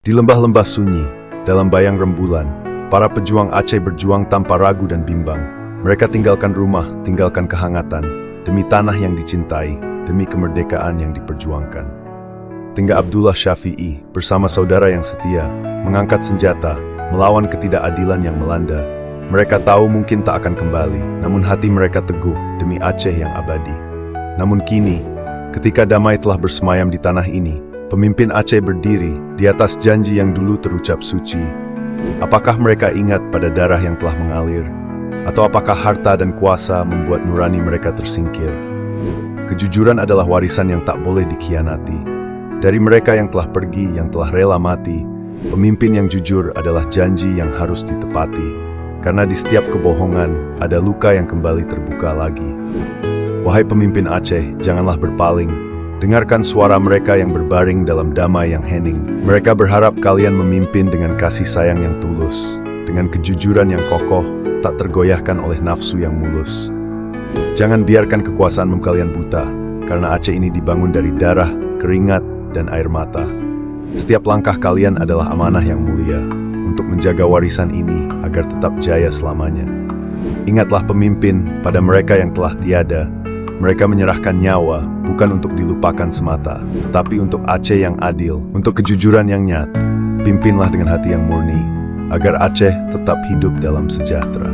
Di lembah-lembah sunyi, dalam bayang rembulan, para pejuang Aceh berjuang tanpa ragu dan bimbang. Mereka tinggalkan rumah, tinggalkan kehangatan, demi tanah yang dicintai, demi kemerdekaan yang diperjuangkan. Tinggal Abdullah Syafi'i bersama saudara yang setia, mengangkat senjata, melawan ketidakadilan yang melanda. Mereka tahu mungkin tak akan kembali, namun hati mereka teguh demi Aceh yang abadi. Namun kini, ketika damai telah bersemayam di tanah ini, pemimpin Aceh berdiri di atas janji yang dulu terucap suci. Apakah mereka ingat pada darah yang telah mengalir? Atau apakah harta dan kuasa membuat nurani mereka tersingkir? Kejujuran adalah warisan yang tak boleh dikhianati. Dari mereka yang telah pergi, yang telah rela mati, pemimpin yang jujur adalah janji yang harus ditepati. Karena di setiap kebohongan, ada luka yang kembali terbuka lagi. Wahai pemimpin Aceh, janganlah berpaling. Dengarkan suara mereka yang berbaring dalam damai yang hening. Mereka berharap kalian memimpin dengan kasih sayang yang tulus, dengan kejujuran yang kokoh, tak tergoyahkan oleh nafsu yang mulus. Jangan biarkan kekuasaan kalian buta, karena Aceh ini dibangun dari darah, keringat, dan air mata. Setiap langkah kalian adalah amanah yang mulia, untuk menjaga warisan ini agar tetap jaya selamanya. Ingatlah pemimpin pada mereka yang telah tiada. Mereka menyerahkan nyawa, bukan untuk dilupakan semata, tetapi untuk Aceh yang adil, untuk kejujuran yang nyata. Pimpinlah dengan hati yang murni, agar Aceh tetap hidup dalam sejahtera.